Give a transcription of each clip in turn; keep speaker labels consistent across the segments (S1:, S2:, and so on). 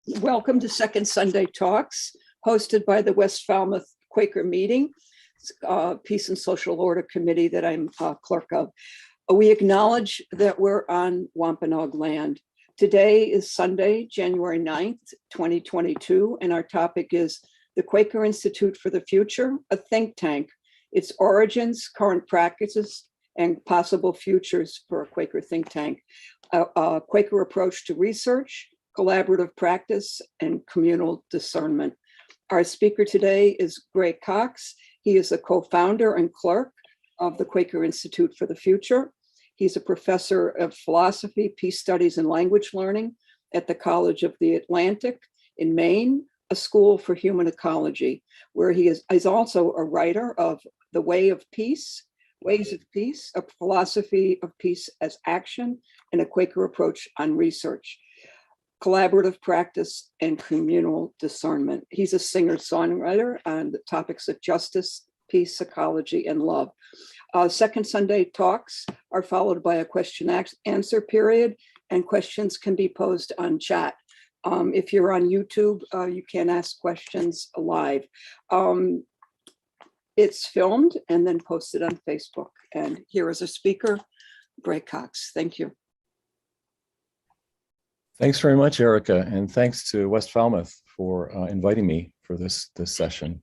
S1: Welcome to Second Sunday Talks, hosted by the West Falmouth Quaker Meeting, Peace and Social Order Committee that I'm clerk of. We acknowledge that we're on Wampanoag land. Today is Sunday, January 9th, 2022, and our topic is the Quaker Institute for the Future, a think tank, its origins, current practices, and possible futures for a Quaker think tank, a Quaker approach to research, collaborative practice, and communal discernment. Our speaker today is Greg Cox. He is a co-founder and clerk of the Quaker Institute for the Future. He's a professor of philosophy, peace studies, and language learning at the College of the Atlantic in Maine, a school for human ecology, where he is also a writer of The Ways of Peace, a philosophy of peace as action, and a Quaker approach on research, collaborative practice, and communal discernment. He's a singer-songwriter on the topics of justice, peace, ecology, and love. Second Sunday talks are followed by a question-answer period, and questions can be posed on chat. If you're on YouTube, you can ask questions live. It's filmed and then posted on Facebook. And here is a speaker, Greg Cox. Thank you.
S2: Thanks very much, Erica, and thanks to West Falmouth for inviting me for this session.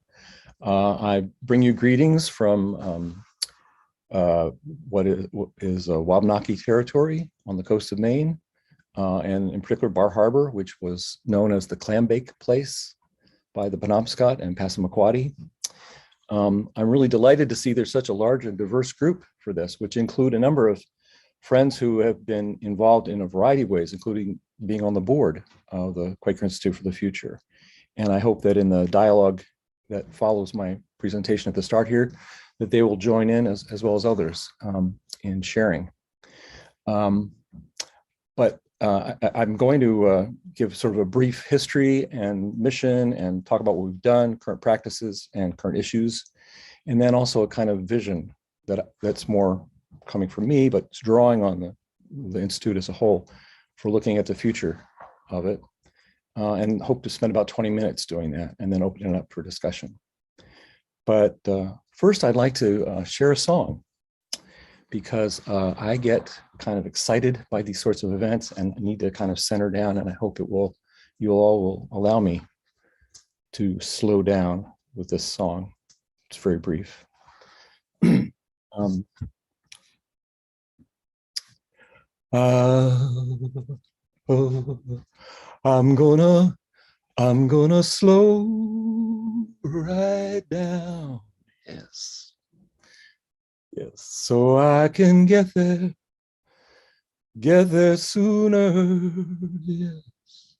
S2: I bring you greetings from what is Wabanaki territory on the coast of Maine, and in particular Bar Harbor, which was known as the Clambake place by the Penobscot and Passamaquoddy. I'm really delighted to see there's such a large and diverse group for this, which include a number of friends who have been involved in a variety of ways, including being on the board of the Quaker Institute for the Future. And I hope that in the dialogue that follows my presentation at the start here, that they will join in as well as others in sharing. I'm going to give sort of a brief history and mission and talk about what we've done, current practices and current issues, and then also a kind of vision that's more coming from me, but it's drawing on the Institute as a whole for looking at the future of it, and hope to spend about 20 minutes doing that and then open it up for discussion. But first, I'd like to share a song because I get kind of excited by these sorts of events and need to kind of center down, and I hope you all will allow me to slow down with this song. It's very brief. I'm gonna slow right down, yes, so I can get there sooner, yes.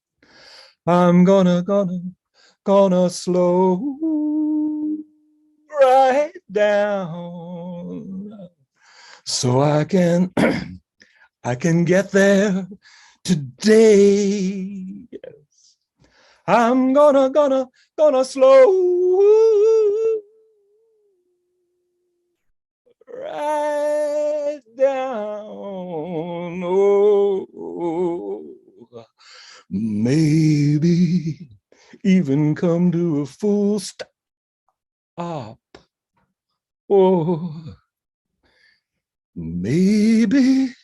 S2: I'm gonna slow right down, so I can I can get there today. Yes. I'm gonna slow right down. Oh, maybe even come to a full stop. Oh, maybe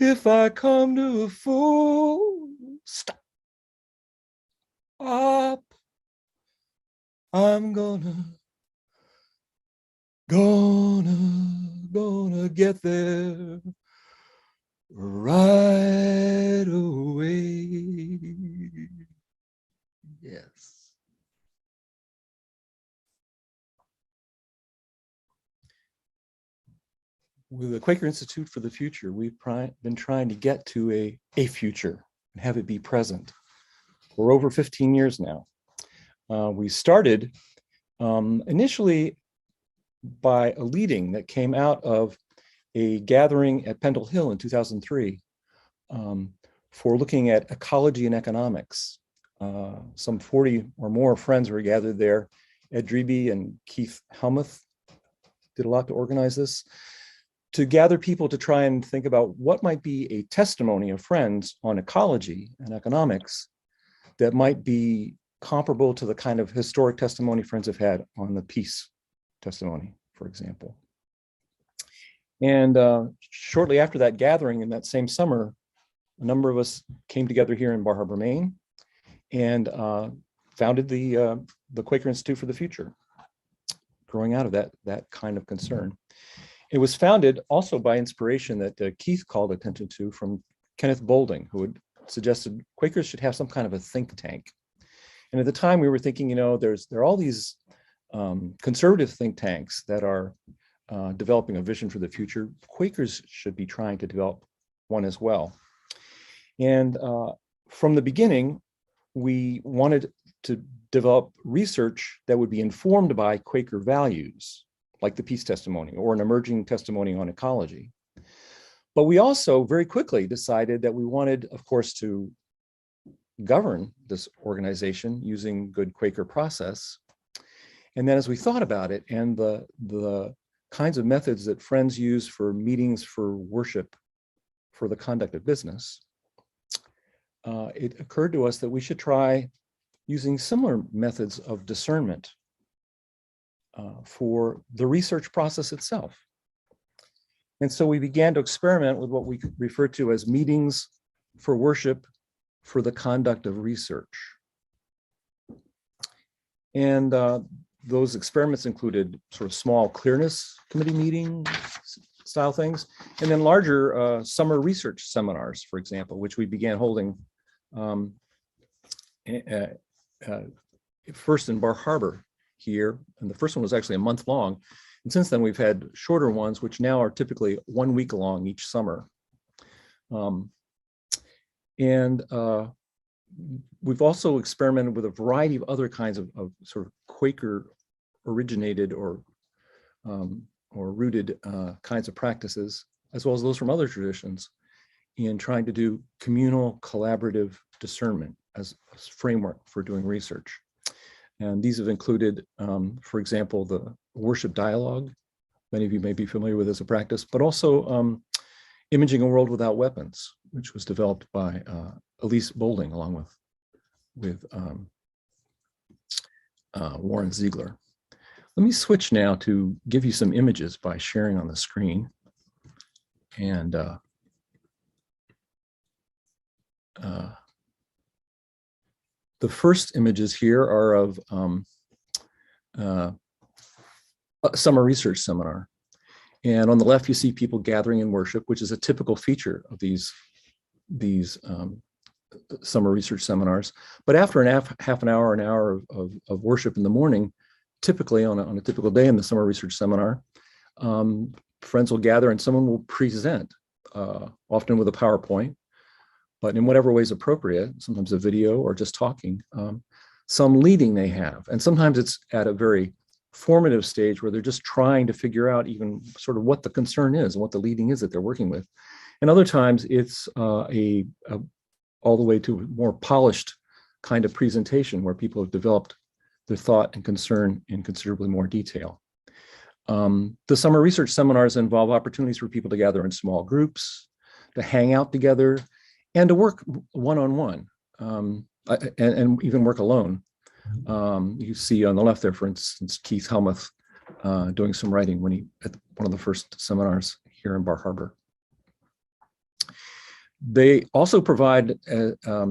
S2: if I come to a full stop, I'm gonna get there right away. Yes. With the Quaker Institute for the Future, we've been trying to get to a future and have it be present for over 15 years now. We started initially by a leading that came out of a gathering at Pendle Hill in 2003 for looking at ecology and economics. Some 40 or more friends were gathered there. Ed Dreby and Keith Helmuth did a lot to organize this, to gather people to try and think about what might be a testimony of friends on ecology and economics that might be comparable to the kind of historic testimony friends have had on the peace testimony, for example. And shortly after that gathering in that same summer, a number of us came together here in Bar Harbor, Maine, and founded the Quaker Institute for the Future, growing out of that kind of concern. It was founded also by inspiration that Keith called attention to from Kenneth Boulding, who had suggested Quakers should have some kind of a think tank. And at the time we were thinking, there are all these conservative think tanks that are developing a vision for the future. Quakers should be trying to develop one as well. And from the beginning, we wanted to develop research that would be informed by Quaker values, like the peace testimony or an emerging testimony on ecology. But we also very quickly decided that we wanted, of course, to govern this organization using good Quaker process. And then as we thought about it and the kinds of methods that Friends use for meetings for worship for the conduct of business, it occurred to us that we should try using similar methods of discernment for the research process itself. And so we began to experiment with what we refer to as meetings for worship for the conduct of research. And those experiments included sort of small clearness committee meeting style things, and then larger summer research seminars, for example, which we began holding first in Bar Harbor here. And the first one was actually a month long. And since then, we've had shorter ones, which now are typically 1 week long each summer. We've also experimented with a variety of other kinds of sort of Quaker originated or rooted kinds of practices, as well as those from other traditions, in trying to do communal collaborative discernment as a framework for doing research. And these have included, for example, the worship dialogue, many of you may be familiar with as a practice, but also Imaging a World Without Weapons, which was developed by Elise Boulding along with Warren Ziegler. Let me switch now to give you some images by sharing on the screen. And the first images here are of a summer research seminar. And on the left, you see people gathering in worship, which is a typical feature of these summer research seminars. But after half an hour of worship in the morning, typically on a typical day in the summer research seminar, friends will gather and someone will present, often with a PowerPoint, but in whatever way is appropriate, sometimes a video or just talking, some leading they have. And sometimes it's at a very formative stage where they're just trying to figure out even sort of what the concern is and what the leading is that they're working with. And other times it's all the way to a more polished kind of presentation where people have developed their thought and concern in considerably more detail. The summer research seminars involve opportunities for people to gather in small groups, to hang out together, and to work one-on-one, and even work alone. You see on the left there, for instance, Keith Helmuth doing some writing at one of the first seminars here in Bar Harbor. They also provide a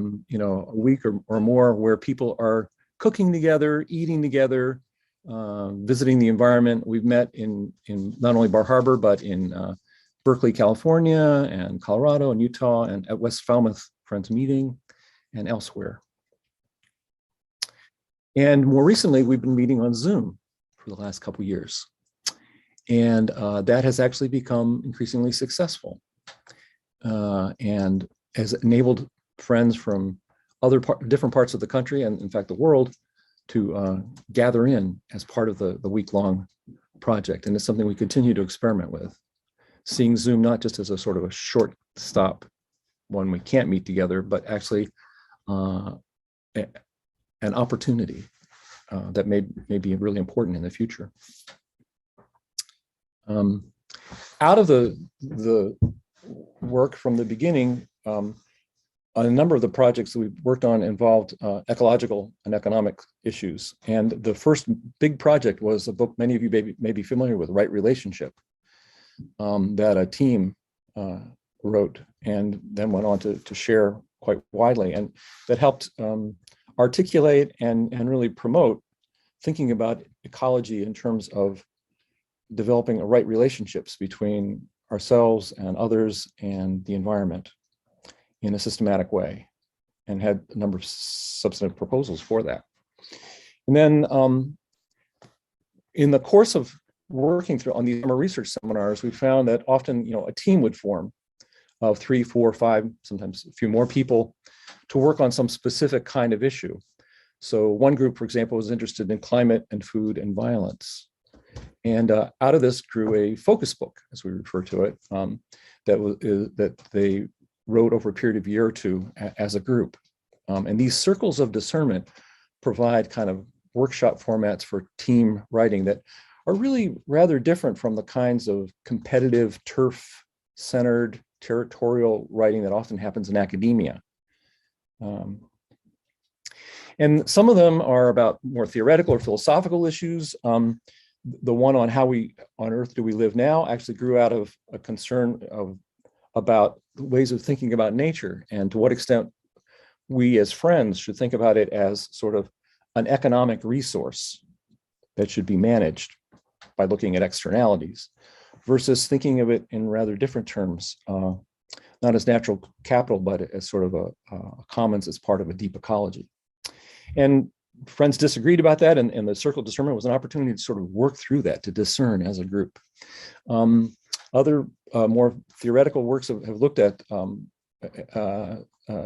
S2: week or more where people are cooking together, eating together, visiting the environment. We've met in not only Bar Harbor, but in Berkeley, California, and Colorado, and Utah, and at West Falmouth Friends Meeting, and elsewhere. And more recently, we've been meeting on Zoom for the last couple of years. And that has actually become increasingly successful and has enabled friends from different parts of the country, and in fact, the world, to gather in as part of the week-long project. And it's something we continue to experiment with, seeing Zoom not just as a sort of a short stop when we can't meet together, but actually an opportunity that may be really important in the future. Out of the work from the beginning, a number of the projects that we worked on involved ecological and economic issues. And the first big project was a book many of you may be familiar with, Right Relationship, that a team wrote and then went on to share quite widely. And that helped articulate and really promote thinking about ecology in terms of developing right relationships between ourselves and others and the environment in a systematic way, and had a number of substantive proposals for that. And then in the course of working through on these summer research seminars, we found that often, a team would form of 3, 4, 5, sometimes a few more people to work on some specific kind of issue. So one group, for example, was interested in climate and food and violence. And out of this grew a focus book, as we refer to it, that they wrote over a period of a year or two as a group. And these circles of discernment provide kind of workshop formats for team writing that are really rather different from the kinds of competitive, turf-centered, territorial writing that often happens in academia. And some of them are about more theoretical or philosophical issues. The one on how on Earth do we live now actually grew out of a concern about ways of thinking about nature, and to what extent we as friends should think about it as sort of an economic resource that should be managed by looking at externalities, versus thinking of it in rather different terms, not as natural capital, but as sort of a commons as part of a deep ecology. And friends disagreed about that, and the circle of discernment was an opportunity to sort of work through that, to discern as a group. Other more theoretical works have looked at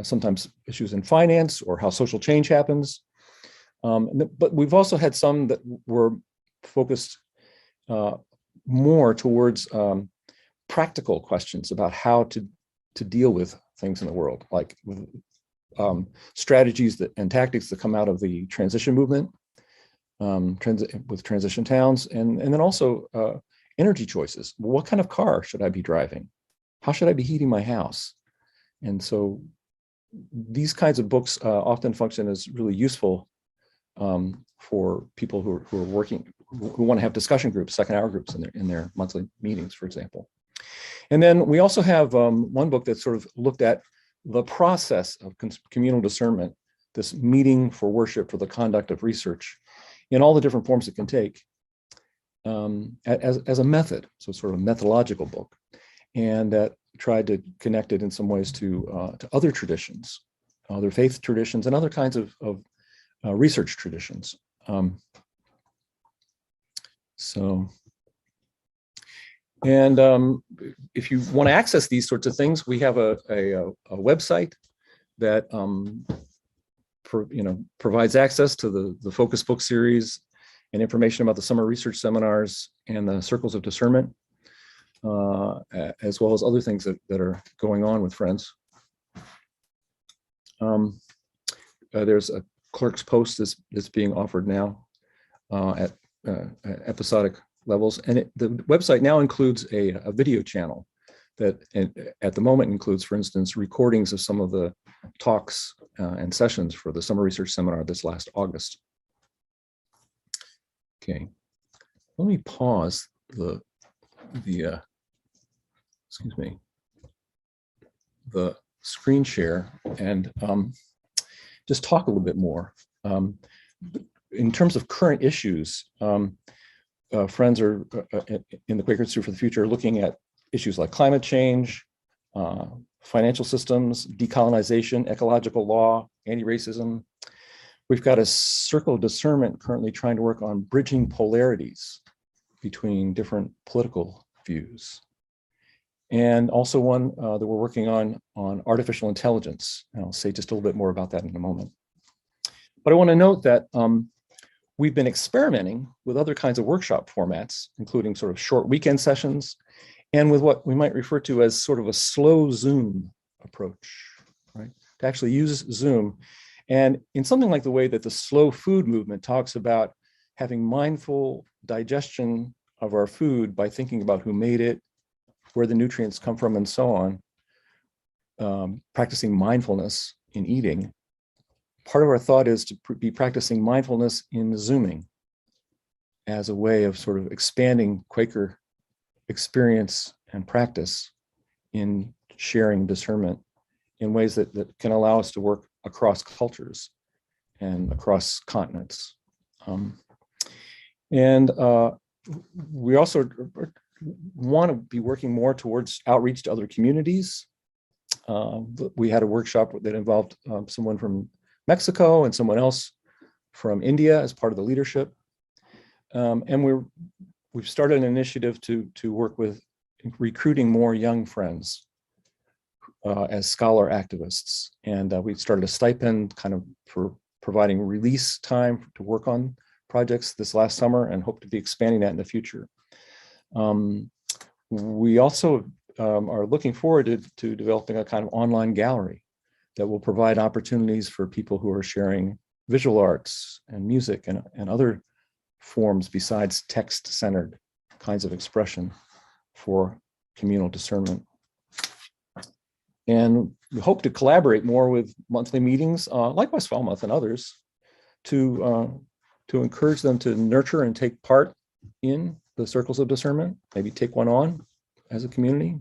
S2: sometimes issues in finance or how social change happens. But we've also had some that were focused more towards practical questions about how to deal with things in the world, like strategies and tactics that come out of the transition movement, with transition towns, and then also energy choices. What kind of car should I be driving? How should I be heating my house? And so these kinds of books often function as really useful for people who are working, who want to have discussion groups, second hour groups in their monthly meetings, for example. And then we also have one book that sort of looked at the process of communal discernment, this meeting for worship for the conduct of research in all the different forms it can take, as a method. So it's sort of a methodological book, and that tried to connect it in some ways to other traditions, other faith traditions, and other kinds of research traditions. If you want to access these sorts of things, we have a website that provides access to the focus book series and information about the summer research seminars and the circles of discernment, as well as other things that are going on with friends. There's a clerk's post that's being offered now at episodic levels, and the website now includes a video channel that at the moment includes, for instance, recordings of some of the talks and sessions for the summer research seminar this last August. Okay, let me pause the screen share and just talk a little bit more. In terms of current issues, friends are in the Quaker Institute for the Future looking at issues like climate change, financial systems, decolonization, ecological law, anti-racism. We've got a circle of discernment currently trying to work on bridging polarities between different political views. And also one that we're working on artificial intelligence. And I'll say just a little bit more about that in a moment. But I want to note that we've been experimenting with other kinds of workshop formats, including sort of short weekend sessions, and with what we might refer to as sort of a slow Zoom approach, right? To actually use Zoom. And in something like the way that the slow food movement talks about having mindful digestion of our food by thinking about who made it, where the nutrients come from, and so on, practicing mindfulness in eating, part of our thought is to be practicing mindfulness in Zooming as a way of sort of expanding Quaker experience and practice in sharing discernment in ways that can allow us to work across cultures and across continents. And we also want to be working more towards outreach to other communities. We had a workshop that involved someone from Mexico and someone else from India as part of the leadership. And we've started an initiative to work with recruiting more young friends as scholar activists. And we started a stipend kind of for providing release time to work on projects this last summer and hope to be expanding that in the future. We also are looking forward to developing a kind of online gallery that will provide opportunities for people who are sharing visual arts and music and other forms besides text-centered kinds of expression for communal discernment. And we hope to collaborate more with monthly meetings like West Falmouth and others to encourage them to nurture and take part in the circles of discernment, maybe take one on as a community,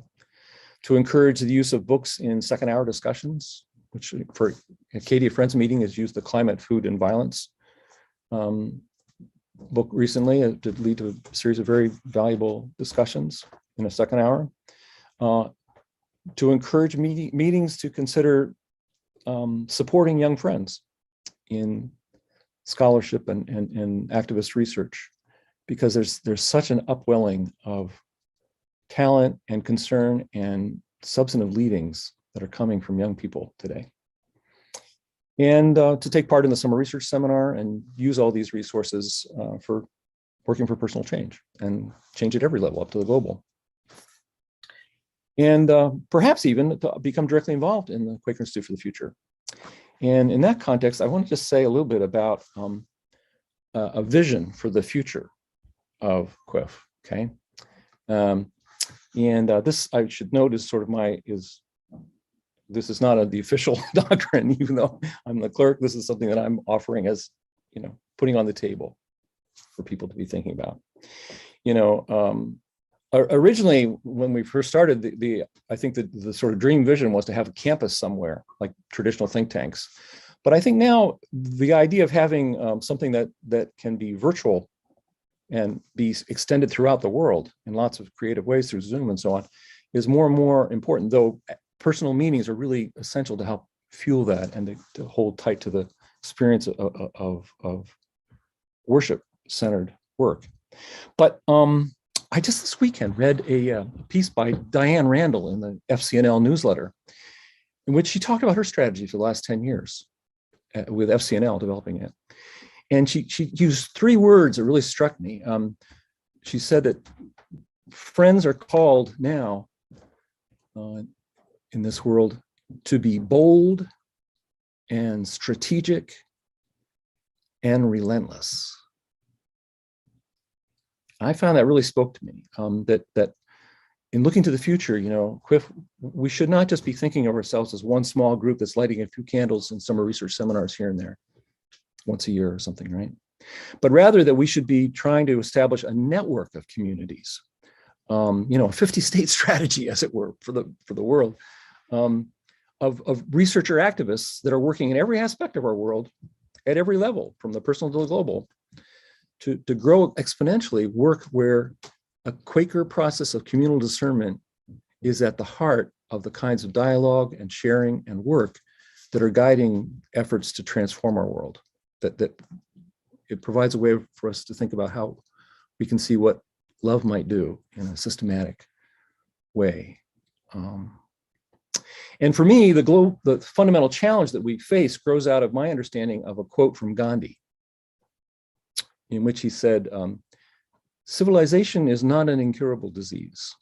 S2: to encourage the use of books in second hour discussions, which for Acadia Friends meeting has used the Climate, Food, and Violence book recently to lead to a series of very valuable discussions in a second hour. To encourage meetings to consider supporting young friends in scholarship and activist research, because there's such an upwelling of talent and concern and substantive leadings that are coming from young people today. And to take part in the summer research seminar and use all these resources for working for personal change and change at every level up to the global. And perhaps even to become directly involved in the Quaker Institute for the Future. And in that context, I want to just say a little bit about a vision for the future of QIF, okay? This, I should note, is sort of this is not the official doctrine, even though I'm the clerk. This is something that I'm offering as, putting on the table for people to be thinking about. Originally, when we first started, I think that the sort of dream vision was to have a campus somewhere, like traditional think tanks. But I think now the idea of having something that can be virtual and be extended throughout the world in lots of creative ways through Zoom and so on is more and more important, though personal meetings are really essential to help fuel that and to hold tight to the experience of worship-centered work. But I just this weekend read a piece by Diane Randall in the FCNL newsletter, in which she talked about her strategy for the last 10 years with FCNL developing it. And she used 3 words that really struck me. She said that friends are called now in this world to be bold and strategic and relentless. I found that really spoke to me, that in looking to the future, QIF, we should not just be thinking of ourselves as one small group that's lighting a few candles in summer research seminars here and there, once a year or something, right? But rather that we should be trying to establish a network of communities, a 50-state strategy, as it were, for the world, of researcher activists that are working in every aspect of our world at every level, from the personal to the global, to grow exponentially, work where a Quaker process of communal discernment is at the heart of the kinds of dialogue and sharing and work that are guiding efforts to transform our world. That it provides a way for us to think about how we can see what love might do in a systematic way. And for me, the fundamental challenge that we face grows out of my understanding of a quote from Gandhi, in which he said, civilization is not an incurable disease,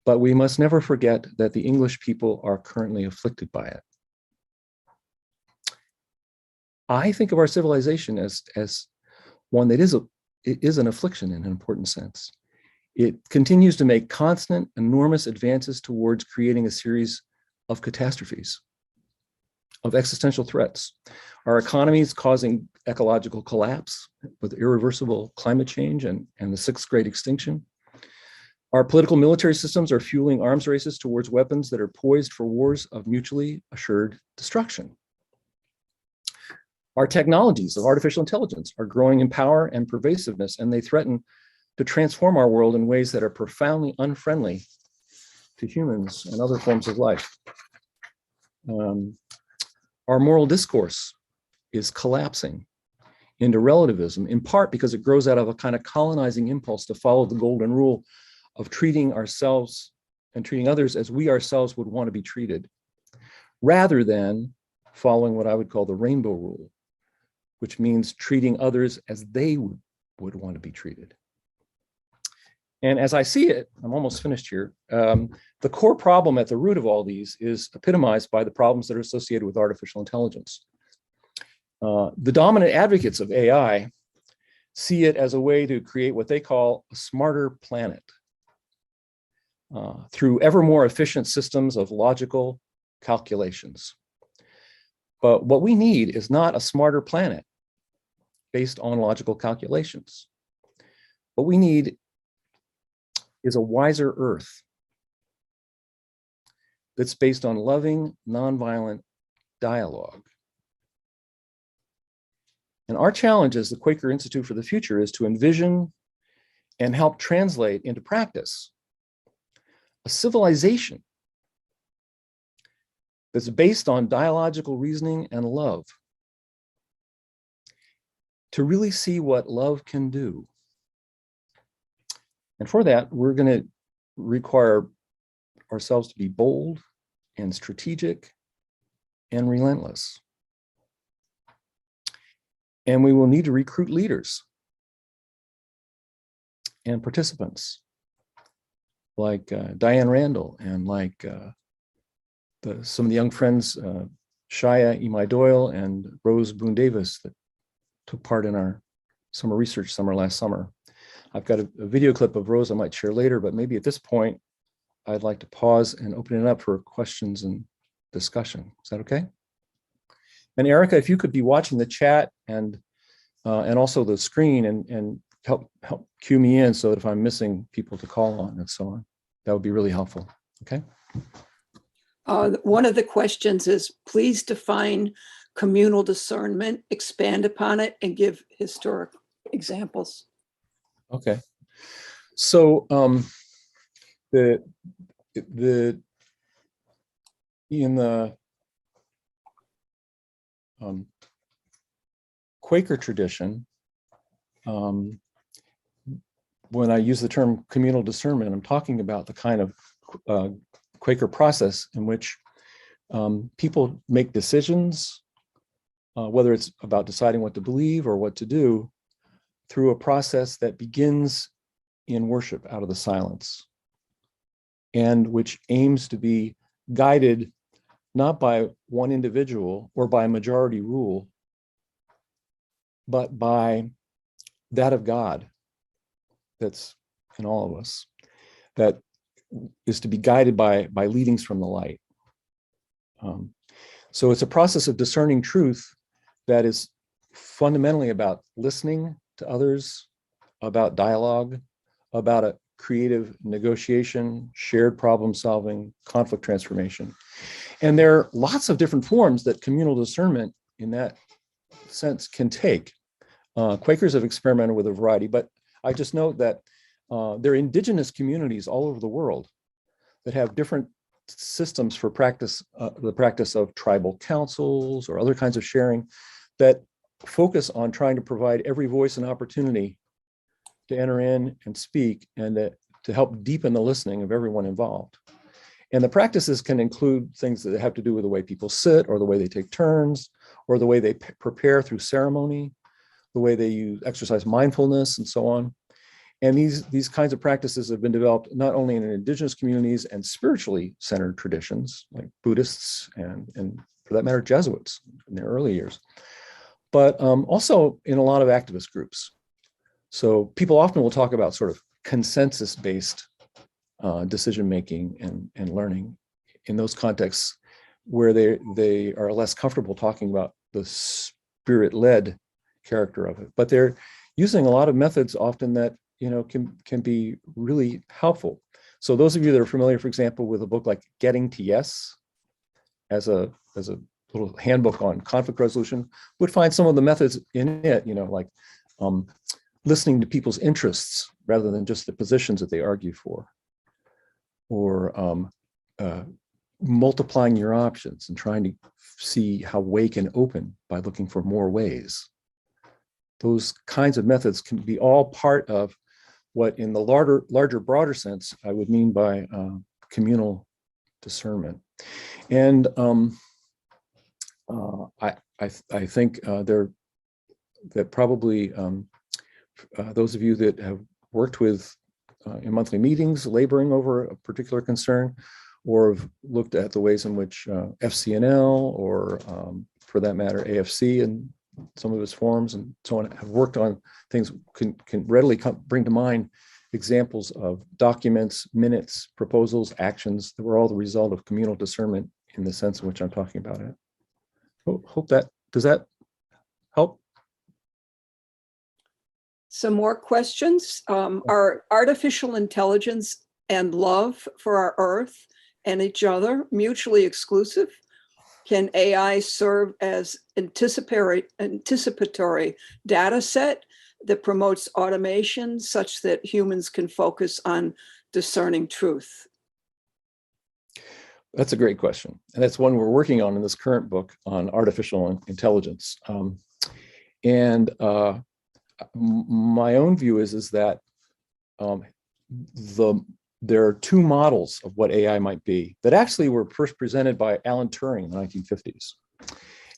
S2: but we must never forget that the English people are currently afflicted by it. I think of our civilization as one that is an affliction in an important sense. It continues to make constant, enormous advances towards creating a series of catastrophes, of existential threats. Our economy is causing ecological collapse with irreversible climate change and the sixth great extinction. Our political military systems are fueling arms races towards weapons that are poised for wars of mutually assured destruction. Our technologies of artificial intelligence are growing in power and pervasiveness, and they threaten to transform our world in ways that are profoundly unfriendly to humans and other forms of life. Our moral discourse is collapsing into relativism, in part because it grows out of a kind of colonizing impulse to follow the golden rule of treating ourselves and treating others as we ourselves would want to be treated, rather than following what I would call the rainbow rule, which means treating others as they would want to be treated. And as I see it, I'm almost finished here, the core problem at the root of all these is epitomized by the problems that are associated with artificial intelligence. The dominant advocates of AI see it as a way to create what they call a smarter planet through ever more efficient systems of logical calculations. But what we need is not a smarter planet based on logical calculations. What we need is a wiser Earth that's based on loving, nonviolent dialogue. And our challenge as the Quaker Institute for the Future is to envision and help translate into practice a civilization that's based on dialogical reasoning and love, to really see what love can do. And for that, we're going to require ourselves to be bold and strategic and relentless. And we will need to recruit leaders and participants like Diane Randall and like some of the young friends, Shia Imai Doyle and Rose Boone Davis, that took part in our summer research summer last summer. I've got a video clip of Rose I might share later, but maybe at this point, I'd like to pause and open it up for questions and discussion. Is that okay? And Erica, if you could be watching the chat and also the screen and help cue me in so that if I'm missing people to call on and so on, that would be really helpful. Okay.
S1: One of the questions is, please define communal discernment, expand upon it, and give historic examples.
S2: Okay. So in the Quaker tradition, when I use the term communal discernment, I'm talking about the kind of Quaker process in which people make decisions, whether it's about deciding what to believe or what to do, through a process that begins in worship out of the silence, and which aims to be guided not by one individual or by majority rule, but by that of God that's in all of us, that is to be guided by leadings from the light. So it's a process of discerning truth that is fundamentally about listening to others, about dialogue, about a creative negotiation, shared problem solving, conflict transformation. And there are lots of different forms that communal discernment in that sense can take. Quakers have experimented with a variety, but I just note that there are indigenous communities all over the world that have different systems for practice, the practice of tribal councils or other kinds of sharing that focus on trying to provide every voice an opportunity to enter in and speak, and to help deepen the listening of everyone involved. And the practices can include things that have to do with the way people sit, or the way they take turns, or the way they prepare through ceremony, the way they exercise mindfulness, and so on. And these kinds of practices have been developed not only in indigenous communities and spiritually centered traditions, like Buddhists and for that matter, Jesuits in their early years, but also in a lot of activist groups. So people often will talk about sort of consensus-based decision-making and learning in those contexts where they are less comfortable talking about the spirit-led character of it. But they're using a lot of methods often that, you know, can be really helpful. So those of you that are familiar, for example, with a book like Getting to Yes, as a little handbook on conflict resolution, would find some of the methods in it, you know, like listening to people's interests rather than just the positions that they argue for, or multiplying your options and trying to see how way can open by looking for more ways. Those kinds of methods can be all part of what, in the larger, broader sense, I would mean by communal discernment. And I think that probably those of you that have worked with in monthly meetings, laboring over a particular concern, or have looked at the ways in which FCNL, or for that matter, AFC and some of its forms and so on, have worked on things, can readily bring to mind examples of documents, minutes, proposals, actions that were all the result of communal discernment in the sense in which I'm talking about it. Hope that, does that help?
S1: Some more questions. Are artificial intelligence and love for our Earth and each other mutually exclusive? Can AI serve as anticipatory data set that promotes automation such that humans can focus on discerning truth?
S2: That's a great question. And that's one we're working on in this current book on artificial intelligence. My own view is that there are two models of what AI might be that actually were first presented by Alan Turing in the 1950s.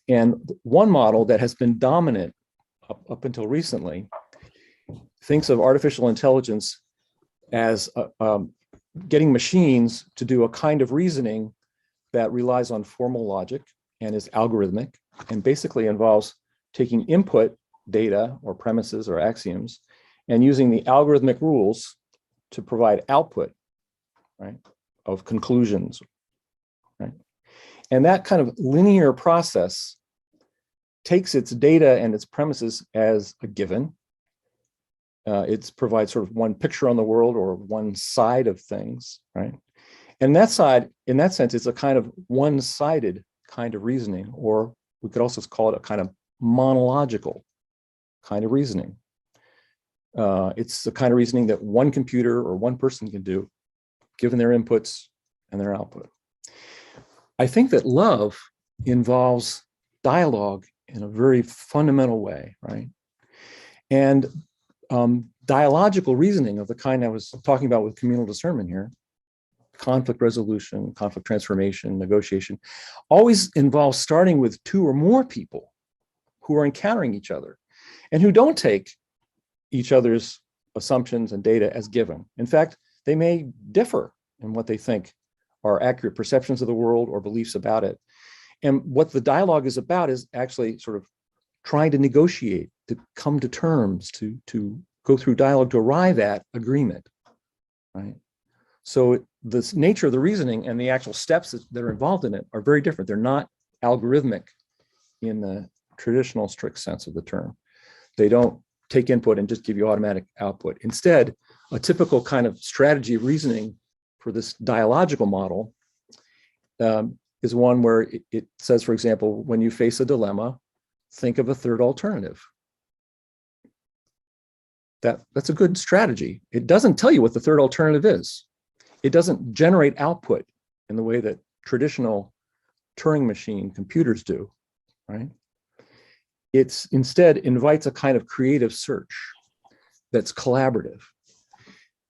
S2: And one model that has been dominant up until recently thinks of artificial intelligence as getting machines to do a kind of reasoning that relies on formal logic and is algorithmic, and basically involves taking input data or premises or axioms and using the algorithmic rules to provide output, right, of conclusions, right? And that kind of linear process takes its data and its premises as a given. It provides sort of one picture on the world or one side of things, right? And that side, in that sense, it's a kind of one-sided kind of reasoning, or we could also call it a kind of monological kind of reasoning. It's the kind of reasoning that one computer or one person can do, given their inputs and their output. I think that love involves dialogue in a very fundamental way, right? And dialogical reasoning of the kind I was talking about with communal discernment here, conflict resolution, conflict transformation, negotiation, always involves starting with two or more people who are encountering each other and who don't take each other's assumptions and data as given. In fact, they may differ in what they think are accurate perceptions of the world or beliefs about it. And what the dialogue is about is actually sort of trying to negotiate, to come to terms, to go through dialogue to arrive at agreement, right? So the nature of the reasoning and the actual steps that are involved in it are very different. They're not algorithmic in the traditional strict sense of the term. They don't take input and just give you automatic output. Instead, a typical kind of strategy of reasoning for this dialogical model is one where it says, for example, when you face a dilemma, think of a third alternative. That's a good strategy. It doesn't tell you what the third alternative is. It doesn't generate output in the way that traditional Turing machine computers do, right? It's instead invites a kind of creative search that's collaborative.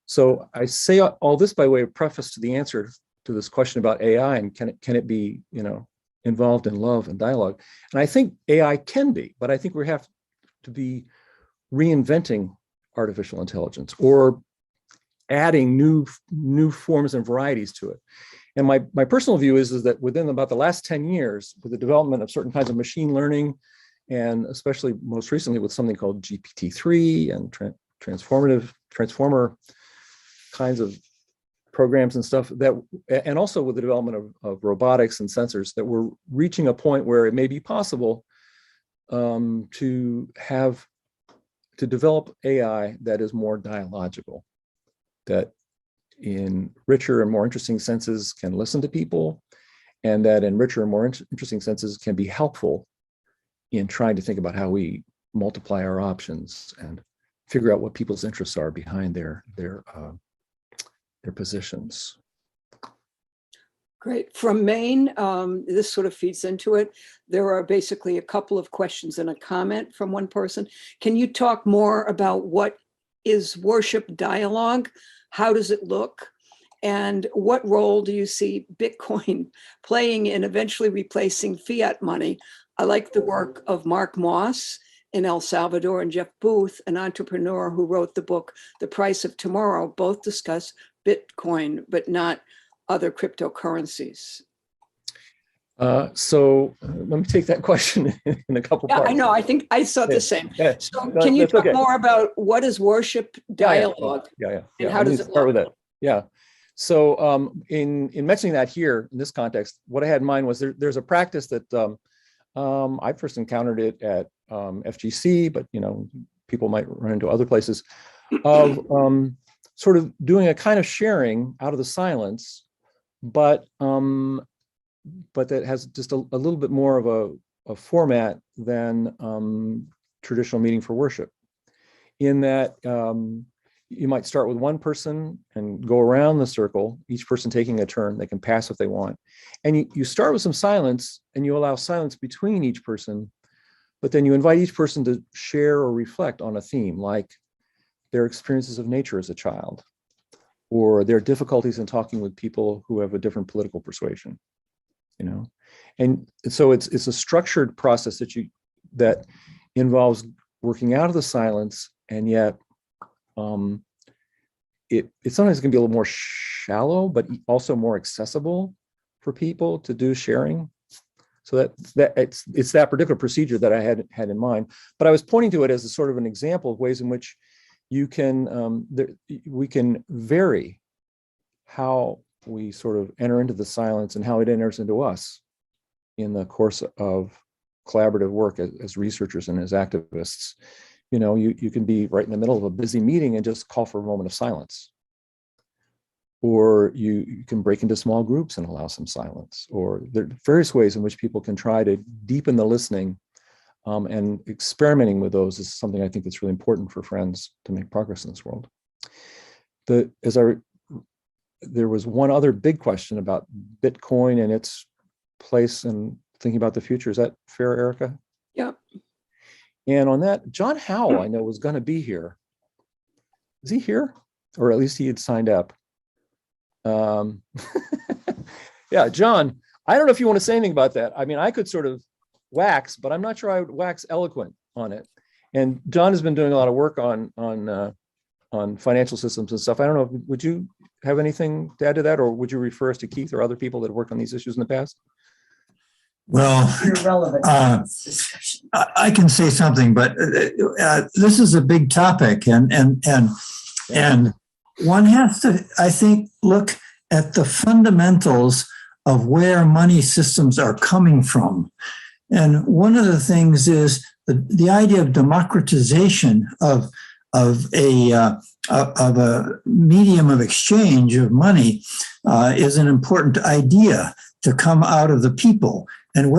S2: So I say all this by way of preface to the answer to this question about AI and can it be, you know, involved in love and dialogue. And I think AI can be, but I think we have to be reinventing artificial intelligence or adding new forms and varieties to it. And my personal view is that within about the last 10 years, with the development of certain kinds of machine learning, and especially most recently with something called GPT-3 and transformer kinds of programs and stuff and also with the development of robotics and sensors, that we're reaching a point where it may be possible to develop AI that is more dialogical, that in richer and more interesting senses can listen to people, and that in richer and more interesting senses can be helpful in trying to think about how we multiply our options and figure out what people's interests are behind their positions.
S1: Great. From Maine, this sort of feeds into it. There are basically a couple of questions and a comment from one person. Can you talk more about what is worship dialogue? How does it look? And what role do you see Bitcoin playing in eventually replacing fiat money? I like the work of Mark Moss in El Salvador and Jeff Booth, an entrepreneur who wrote the book, The Price of Tomorrow. Both discuss Bitcoin, but not other cryptocurrencies.
S2: So let me take that question in a couple parts.
S1: I know. I think I saw the same.
S2: Yeah.
S1: So can you talk more about what is worship dialogue? And how does it
S2: start
S1: look?
S2: with that? Yeah. So in mentioning that here in this context, what I had in mind was there's a practice that I first encountered it at FGC, but people might run into other places, of sort of doing a kind of sharing out of the silence, but that has just a little bit more of a format than traditional meeting for worship, in that you might start with one person and go around the circle, each person taking a turn. They can pass if they want. And you start with some silence, and you allow silence between each person, but then you invite each person to share or reflect on a theme, like their experiences of nature as a child, or their difficulties in talking with people who have a different political persuasion, And so it's a structured process that involves working out of the silence, and yet it sometimes can be a little more shallow, but also more accessible for people to do sharing. So it's that particular procedure that I had in mind. But I was pointing to it as a sort of an example of ways in which we can vary how we sort of enter into the silence and how it enters into us in the course of collaborative work as researchers and as activists. You can be right in the middle of a busy meeting and just call for a moment of silence. Or you can break into small groups and allow some silence. Or there are various ways in which people can try to deepen the listening, and experimenting with those is something I think that's really important for friends to make progress in this world. There was one other big question about Bitcoin and its place in thinking about the future. Is that fair, Erica?
S1: Yeah.
S2: And on that, John Howell, I know, was going to be here. Is he here? Or at least he had signed up. Yeah, John, I don't know if you want to say anything about that. I mean, I could sort of wax, but I'm not sure I would wax eloquent on it. And John has been doing a lot of work on financial systems and stuff. I don't know, would you have anything to add to that, or would you refer us to Keith or other people that have worked on these issues in the past?
S3: Well, I can say something, but this is a big topic, and one has to, I think, look at the fundamentals of where money systems are coming from. And one of the things is the idea of democratization of a medium of exchange of money is an important idea to come out of the people. And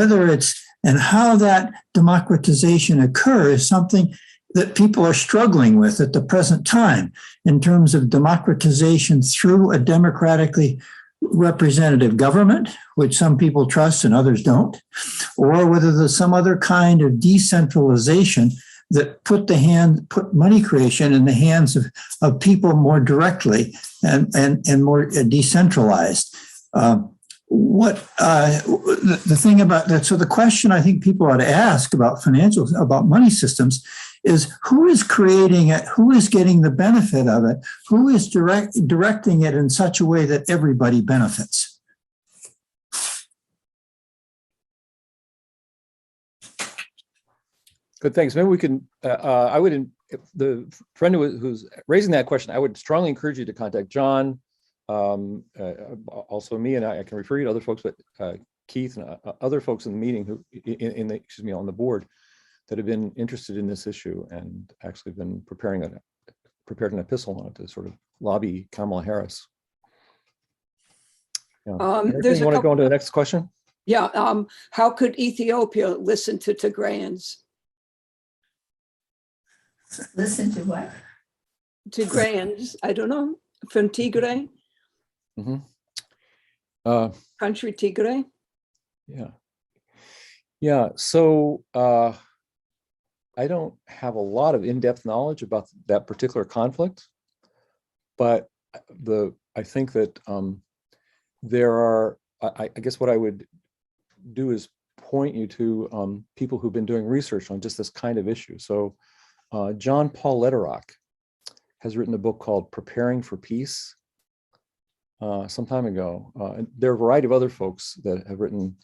S3: how that democratization occurs is something that people are struggling with at the present time in terms of democratization through a democratically representative government, which some people trust and others don't, or whether there's some other kind of decentralization that put money creation in the hands of people more directly and more decentralized. The thing about that, so the question I think people ought to ask about about money systems is who is creating it, who is getting the benefit of it, who is directing it in such a way that everybody benefits.
S2: Good, thanks. Maybe we can, the friend who's raising that question, I would strongly encourage you to contact John, also me, and I can refer you to other folks, but Keith and other folks in the meeting who, excuse me, on the board that have been interested in this issue and actually been prepared an epistle on it to sort of lobby Kamala Harris. Yeah.
S1: There's
S2: you want to go on to the next question?
S1: Yeah. How could Ethiopia listen to Tigrayans?
S4: Listen to what?
S1: Tigrayans, I don't know, from Tigray, country Tigray.
S2: Yeah. So I don't have a lot of in-depth knowledge about that particular conflict, but I think that there are, I guess what I would do is point you to people who've been doing research on just this kind of issue. So John Paul Lederach has written a book called Preparing for Peace some time ago. And there are a variety of other folks that have written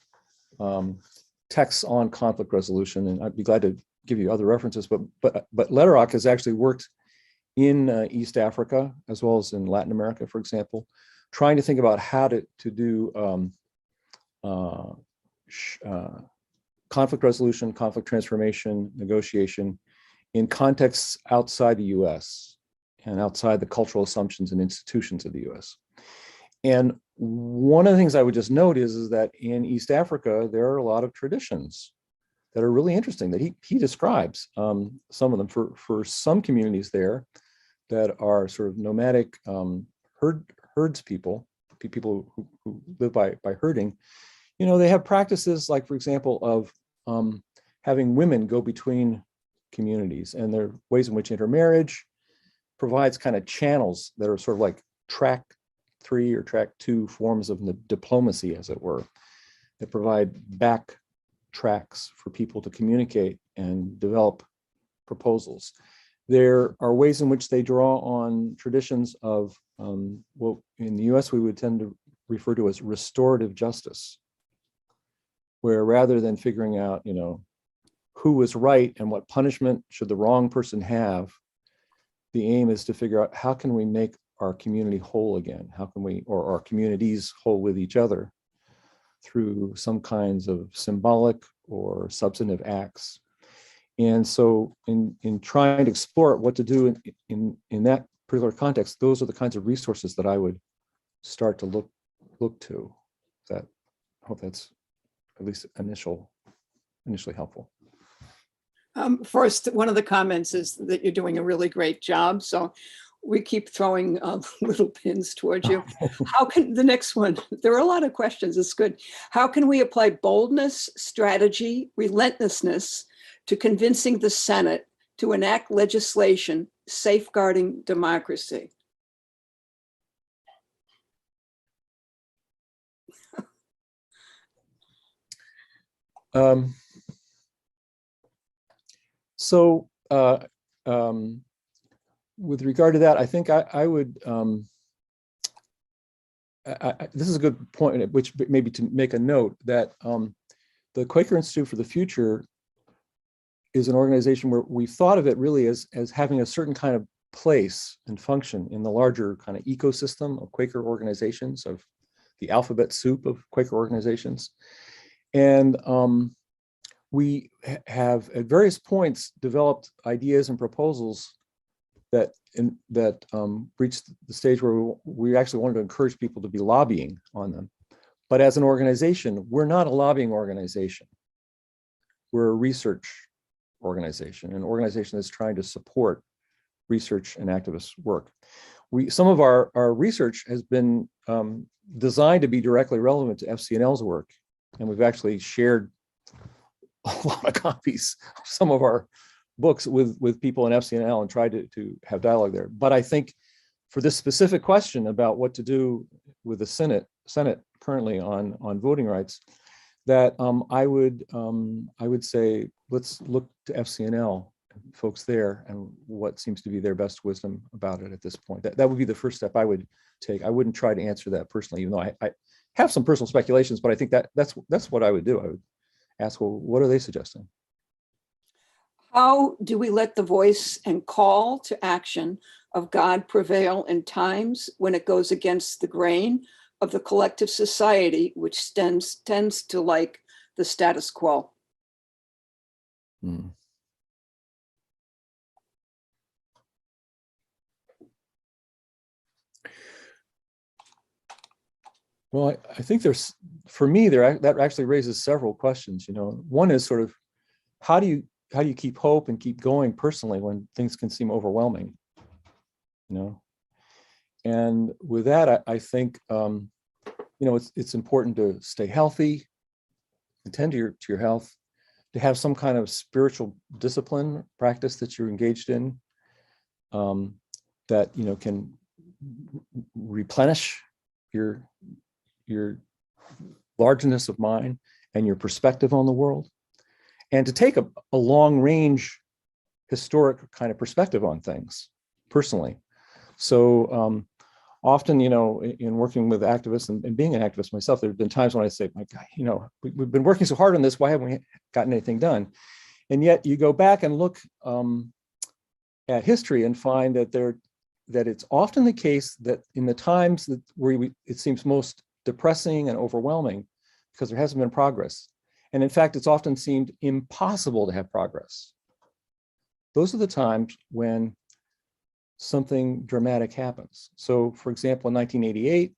S2: texts on conflict resolution, and I'd be glad to give you other references, but Lederach has actually worked in East Africa as well as in Latin America, for example, trying to think about how to do conflict resolution, conflict transformation, negotiation in contexts outside the US and outside the cultural assumptions and institutions of the US. And one of the things I would just note is that in East Africa, there are a lot of traditions that are really interesting that he describes, some of them for some communities there that are sort of nomadic herds people who live by herding. You know, they have practices like, for example, of having women go between communities, and there are ways in which intermarriage provides kind of channels that are sort of like track 3 or track 2 forms of diplomacy, as it were, that provide back tracks for people to communicate and develop proposals. There are ways in which they draw on traditions of what in the US we would tend to refer to as restorative justice, where rather than figuring out, you know, who was right and what punishment should the wrong person have, the aim is to figure out how can we make our community whole again? How can we, or our communities whole with each other through some kinds of symbolic or substantive acts? And so in trying to explore what to do in that particular context, those are the kinds of resources that I would start to look to. I hope that's at least initially helpful.
S1: First, one of the comments is that you're doing a really great job. So we keep throwing little pins towards you. How can the next one? There are a lot of questions. It's good. How can we apply boldness, strategy, relentlessness to convincing the Senate to enact legislation safeguarding democracy?
S2: With regard to that, I think I would, this is a good point at which maybe to make a note that the Quaker Institute for the Future is an organization where we thought of it really as having a certain kind of place and function in the larger kind of ecosystem of Quaker organizations, of the alphabet soup of Quaker organizations. And we have at various points developed ideas and proposals that reached the stage where we actually wanted to encourage people to be lobbying on them. But as an organization, we're not a lobbying organization. We're a research organization, an organization that's trying to support research and activist work. Some of our research has been designed to be directly relevant to FCNL's work, and we've actually shared a lot of copies of some of our books with people in FCNL and tried to have dialogue there. But I think for this specific question about what to do with the Senate currently on voting rights, that I would say let's look to FCNL folks there and what seems to be their best wisdom about it at this point. That would be the first step I would take. I wouldn't try to answer that personally, even though I have some personal speculations, but I think that's what I would do. I would ask, well, what are they suggesting?
S1: How do we let the voice and call to action of God prevail in times when it goes against the grain of the collective society, which tends to like the status quo?
S2: Hmm. Well, I think for me, that actually raises several questions. One is sort of how do you keep hope and keep going personally when things can seem overwhelming? And with that, I think it's important to stay healthy, attend to your health, to have some kind of spiritual discipline practice that you're engaged in, that can replenish your largeness of mind and your perspective on the world, and to take a long range historic kind of perspective on things personally. So often, in working with activists and being an activist myself, there have been times when I say, my God, we've been working so hard on this, why haven't we gotten anything done? And yet you go back and look at history and find that it's often the case that in the times where it seems most depressing and overwhelming, because there hasn't been progress. And in fact, it's often seemed impossible to have progress. Those are the times when something dramatic happens. So for example, in 1988,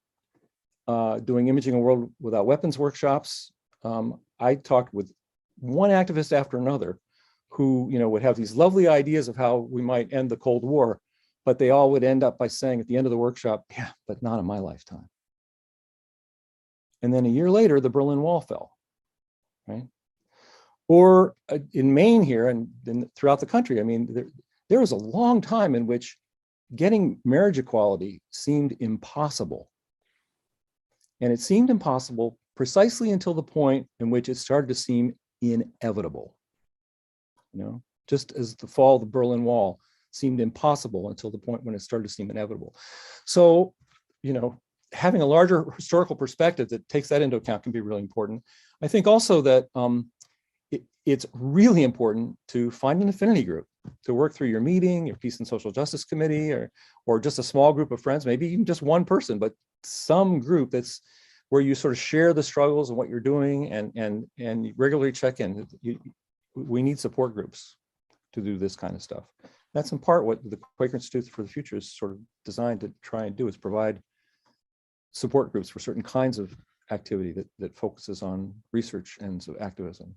S2: doing Imaging a World Without Weapons workshops, I talked with one activist after another who would have these lovely ideas of how we might end the Cold War, but they all would end up by saying at the end of the workshop, yeah, but not in my lifetime. And then a year later, the Berlin Wall fell, right? Or in Maine here and throughout the country, I mean, there was a long time in which getting marriage equality seemed impossible. And it seemed impossible precisely until the point in which it started to seem inevitable. Just as the fall of the Berlin Wall seemed impossible until the point when it started to seem inevitable. So, having a larger historical perspective that takes that into account can be really important. I think also that it's really important to find an affinity group to work through your meeting, your Peace and Social Justice Committee, or just a small group of friends, maybe even just one person, but some group that's where you sort of share the struggles and what you're doing and regularly check in. We need support groups to do this kind of stuff. That's in part what the Quaker Institute for the Future is sort of designed to try and do, is provide support groups for certain kinds of activity that focuses on research ends of activism.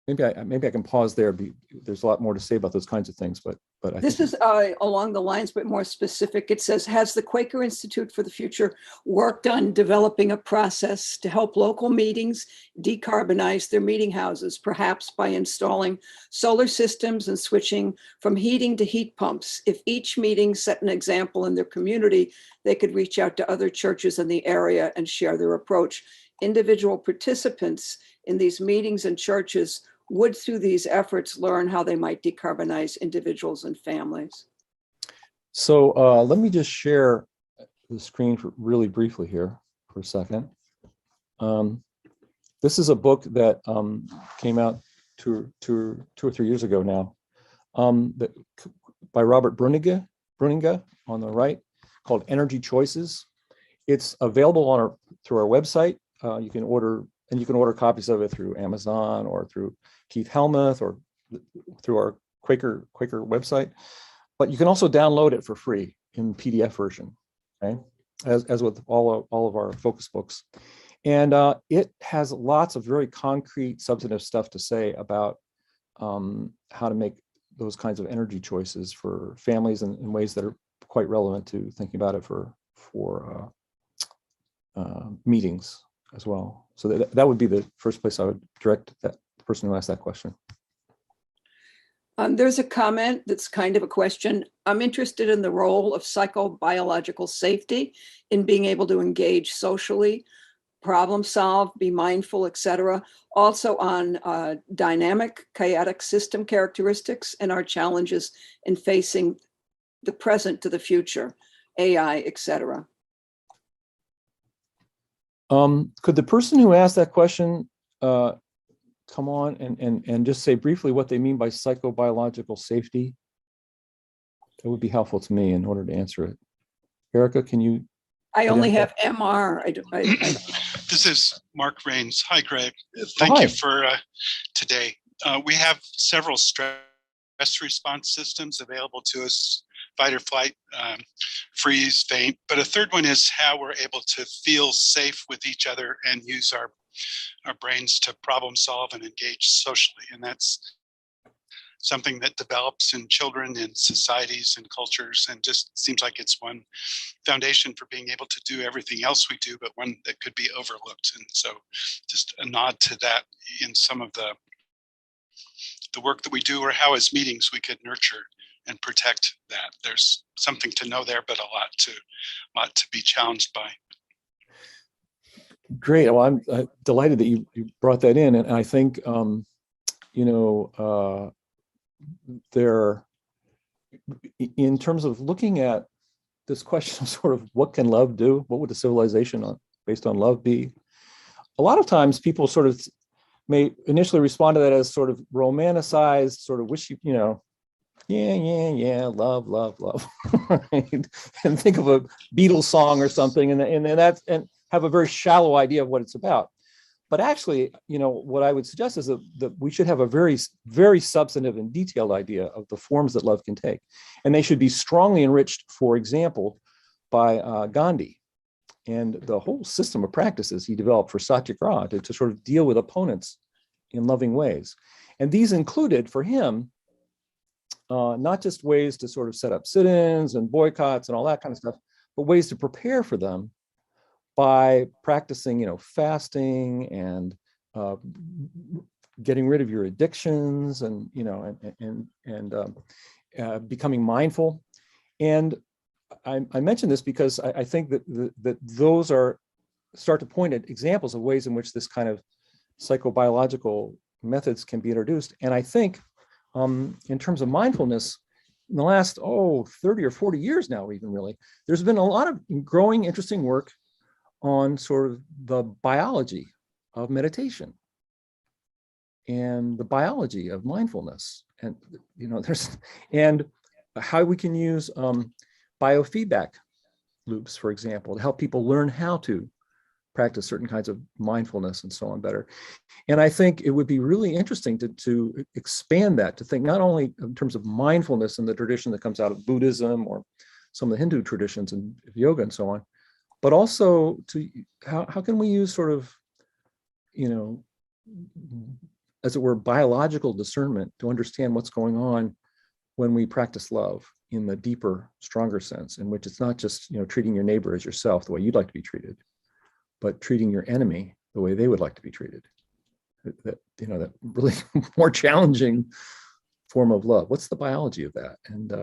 S2: Yeah, maybe I can pause there. There's a lot more to say about those kinds of things, but I
S1: This
S2: think
S1: is along the lines, but more specific. It says, has the Quaker Institute for the Future worked on developing a process to help local meetings decarbonize their meeting houses, perhaps by installing solar systems and switching from heating to heat pumps? If each meeting set an example in their community, they could reach out to other churches in the area and share their approach. Individual participants in these meetings and churches would, through these efforts, learn how they might decarbonize individuals and families.
S2: so. Let me just share the screen really briefly here for a second. This is a book that came out two or three years ago now, by Robert Bruninga on the right, called Energy Choices. It's available through our website. You can order copies of it through Amazon or through Keith Helmuth or through our Quaker website. But you can also download it for free in PDF version, okay? As with all of our focus books. And it has lots of very concrete, substantive stuff to say about how to make those kinds of energy choices for families in ways that are quite relevant to thinking about it for meetings as well. So that would be the first place I would direct the person who asked that question.
S1: There's a comment that's kind of a question. I'm interested in the role of psychobiological safety in being able to engage socially, problem solve, be mindful, etc. Also on dynamic, chaotic system characteristics and our challenges in facing the present to the future, AI, etc.
S2: Could the person who asked that question come on and just say briefly what they mean by psychobiological safety? That would be helpful to me in order to answer it. Erica, can you?
S1: I only have MR.
S5: This is Mark Rains. Hi, Greg. Thank you for today. We have several stress response systems available to us: fight or flight, freeze, faint. But a third one is how we're able to feel safe with each other and use our brains to problem solve and engage socially. And that's something that develops in children, in societies and cultures, and just seems like it's one foundation for being able to do everything else we do, but one that could be overlooked. And so just a nod to that in some of the work that we do, or how as meetings we could nurture and protect that. There's something to know there, but a lot to be challenged by.
S2: Great. Well, I'm delighted that you brought that in. And I think, there, in terms of looking at this question of sort of what can love do? What would a civilization based on love be? A lot of times people sort of may initially respond to that as sort of romanticized, sort of wish love, right? And think of a Beatles song or something, and have a very shallow idea of what it's about. But actually, what I would suggest is that we should have a very, very substantive and detailed idea of the forms that love can take. And they should be strongly enriched, for example, by Gandhi and the whole system of practices he developed for Satyagraha to sort of deal with opponents in loving ways. And these included, for him, not just ways to sort of set up sit-ins and boycotts and all that kind of stuff, but ways to prepare for them by practicing, fasting and getting rid of your addictions and, becoming mindful. And I mention this because I think that those start to point at examples of ways in which this kind of psychobiological methods can be introduced. And I think in terms of mindfulness, in the last, 30 or 40 years now, even really, there's been a lot of growing, interesting work on sort of the biology of meditation and the biology of mindfulness, and and how we can use biofeedback loops, for example, to help people learn how to practice certain kinds of mindfulness and so on better. And I think it would be really interesting to expand that, to think not only in terms of mindfulness in the tradition that comes out of Buddhism or some of the Hindu traditions and yoga and so on, but also to how can we use sort of, as it were, biological discernment to understand what's going on when we practice love in the deeper, stronger sense, in which it's not just, treating your neighbor as yourself, the way you'd like to be treated, but treating your enemy the way they would like to be treated. That really more challenging form of love. What's the biology of that? And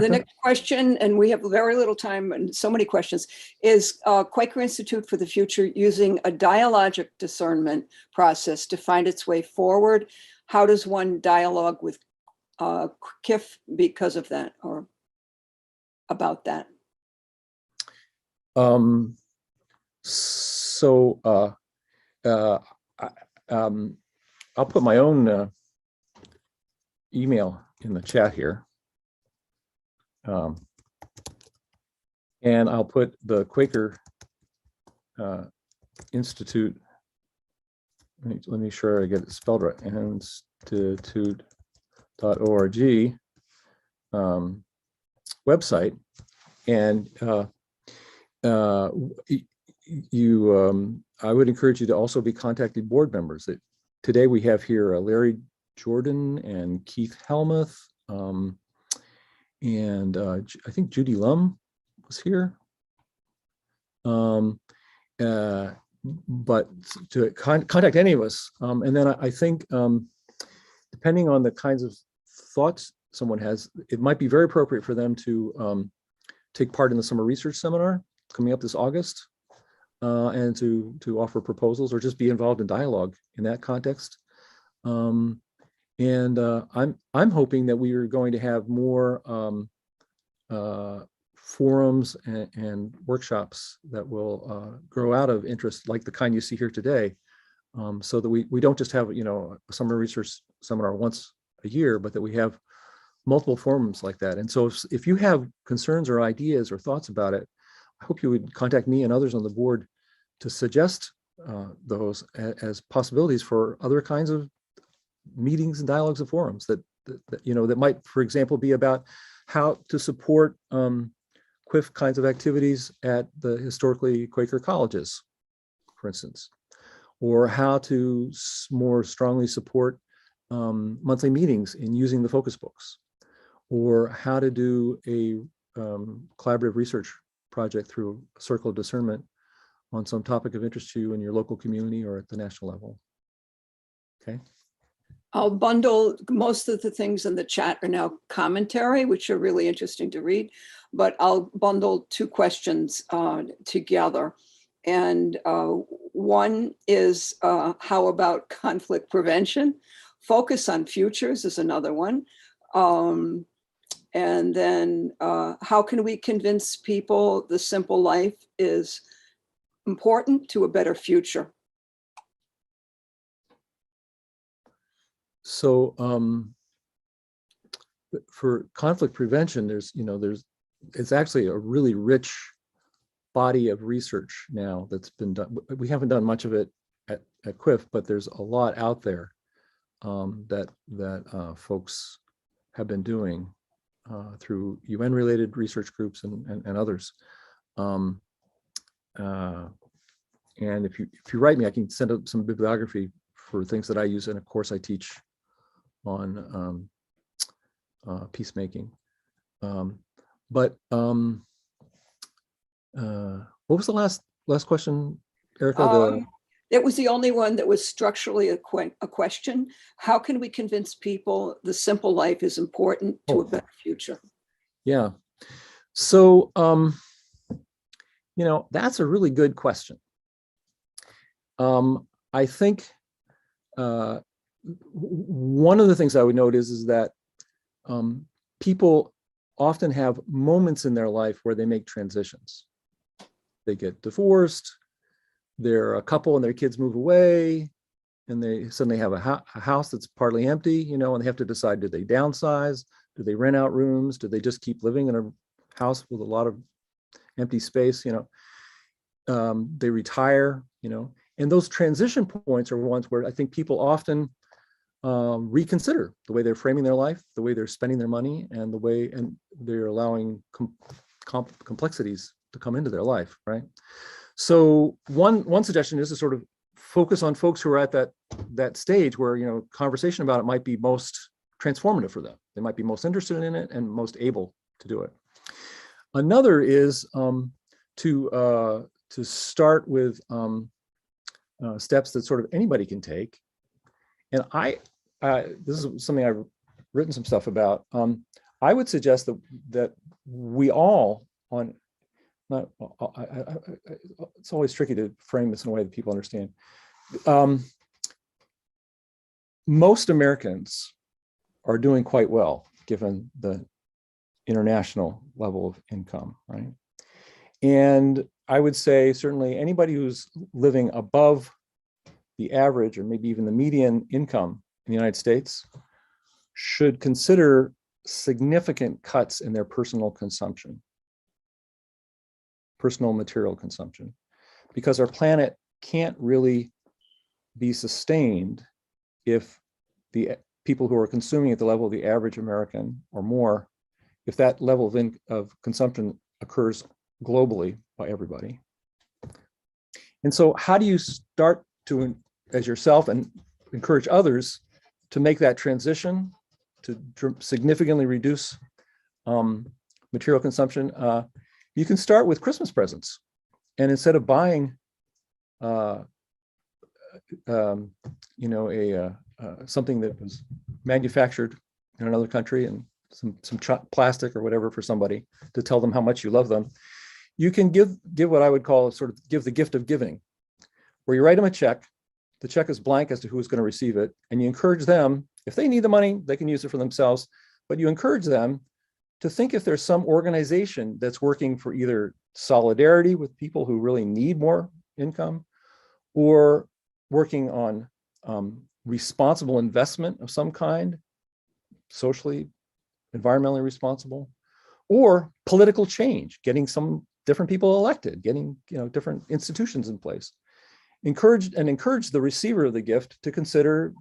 S1: the next question, and we have very little time and so many questions, is Quaker Institute for the Future using a dialogic discernment process to find its way forward? How does one dialogue with KIF because of that, or about that?
S2: I'll put my own email in the chat here. And I'll put the Quaker Institute, let me make sure I get it spelled right, institute.org website. And I would encourage you to also be contacting board members. Today we have here Larry Jordan and Keith Helmuth, and I think Judy Lum was here. But to contact any of us. And then I think, depending on the kinds of thoughts someone has, it might be very appropriate for them to take part in the summer research seminar coming up this August, and to offer proposals or just be involved in dialogue in that context. I'm hoping that we are going to have more forums and workshops that will grow out of interest like the kind you see here today, so that we don't just have, a summer research seminar once a year, but that we have multiple forums like that. And so if you have concerns or ideas or thoughts about it, I hope you would contact me and others on the board to suggest those as possibilities for other kinds of meetings and dialogues and forums that might, for example, be about how to support QUIF kinds of activities at the historically Quaker colleges, for instance, or how to more strongly support monthly meetings in using the focus books, or how to do a collaborative research project through a circle of discernment on some topic of interest to you in your local community or at the national level. Okay.
S1: I'll bundle most of the things in the chat are now commentary, which are really interesting to read, but I'll bundle two questions together. And one is how about conflict prevention? Focus on futures is another one. And then how can we convince people the simple life is important to a better future?
S2: So for conflict prevention, it's actually a really rich body of research now that's been done. We haven't done much of it at QUIF, but there's a lot out there that folks have been doing through UN-related research groups and others. And if you write me, I can send out some bibliography for things that I use in a course I teach on peacemaking. But what was the last question, Erica?
S1: It was the only one that was structurally a question. How can we convince people the simple life is important to a better future?
S2: Yeah. So, that's a really good question. I think one of the things I would note is that people often have moments in their life where they make transitions. They get divorced, they're a couple and their kids move away, and they suddenly have a house that's partly empty, and they have to decide, do they downsize? Do they rent out rooms? Do they just keep living in a house with a lot of empty space? They retire, and those transition points are ones where I think people often reconsider the way they're framing their life, the way they're spending their money, and the way they're allowing complexities to come into their life, right? So one suggestion is to sort of focus on folks who are at that stage where conversation about it might be most transformative for them. They might be most interested in it and most able to do it. Another is to start with steps that sort of anybody can take. And this is something I've written some stuff about. I would suggest that we all it's always tricky to frame this in a way that people understand. Most Americans are doing quite well given the international level of income, right? And I would say certainly anybody who's living above the average or maybe even the median income in the United States should consider significant cuts in their personal consumption, personal material consumption, because our planet can't really be sustained if the people who are consuming at the level of the average American or more, if that level of consumption occurs globally by everybody. And so how do you start to, as yourself, and encourage others to make that transition to significantly reduce material consumption? You can start with Christmas presents, and instead of buying, something that was manufactured in another country and some plastic or whatever for somebody to tell them how much you love them, you can give what I would call give the gift of giving, where you write them a check. The check is blank as to who's going to receive it, and you encourage them, if they need the money, they can use it for themselves, but you encourage them to think if there's some organization that's working for either solidarity with people who really need more income, or working on responsible investment of some kind, socially, environmentally responsible, or political change, getting some different people elected, getting different institutions in place. Encourage the receiver of the gift to consider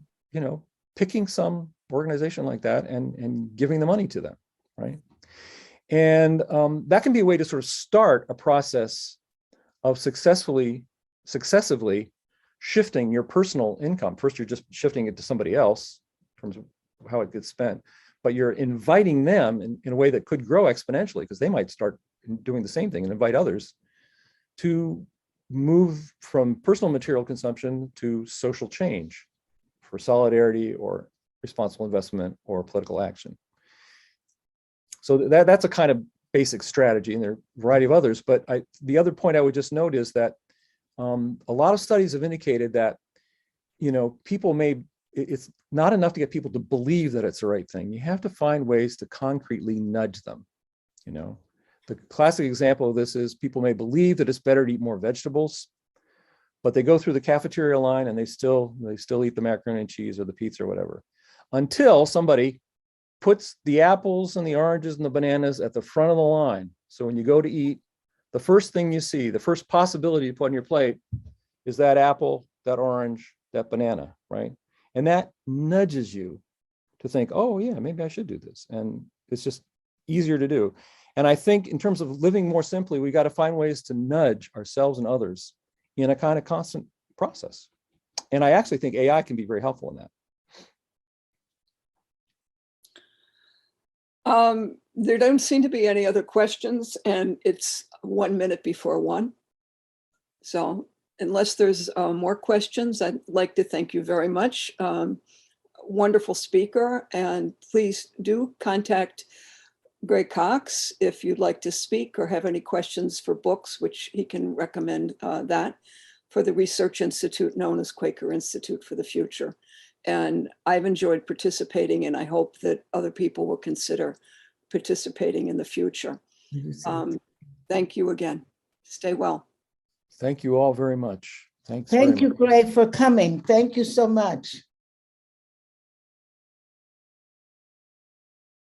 S2: picking some organization like that and giving the money to them, right? And that can be a way to sort of start a process of successively shifting your personal income. First, you're just shifting it to somebody else in terms of how it gets spent, but you're inviting them in a way that could grow exponentially, because they might start doing the same thing and invite others to move from personal material consumption to social change for solidarity or responsible investment or political action. So that's a kind of basic strategy, and there are a variety of others. But the other point I would just note is that a lot of studies have indicated that it's not enough to get people to believe that it's the right thing. You have to find ways to concretely nudge them. The classic example of this is people may believe that it's better to eat more vegetables, but they go through the cafeteria line and they still eat the macaroni and cheese or the pizza or whatever, until somebody puts the apples and the oranges and the bananas at the front of the line. So when you go to eat, the first thing you see, the first possibility to put on your plate is that apple, that orange, that banana, right? And that nudges you to think, oh yeah, maybe I should do this. And it's just easier to do. And I think in terms of living more simply, we got to find ways to nudge ourselves and others in a kind of constant process. And I actually think AI can be very helpful in that.
S1: There don't seem to be any other questions, and it's 1 minute before 1. So unless there's more questions, I'd like to thank you very much. Wonderful speaker, and please do contact Greg Cox if you'd like to speak or have any questions for books, which he can recommend that for the research institute known as Quaker Institute for the Future. And I've enjoyed participating, and I hope that other people will consider participating in the future. Thank you again. Stay well.
S2: Thank you all very much. Thanks.
S6: Thank you, Greg, for coming. Thank you so much.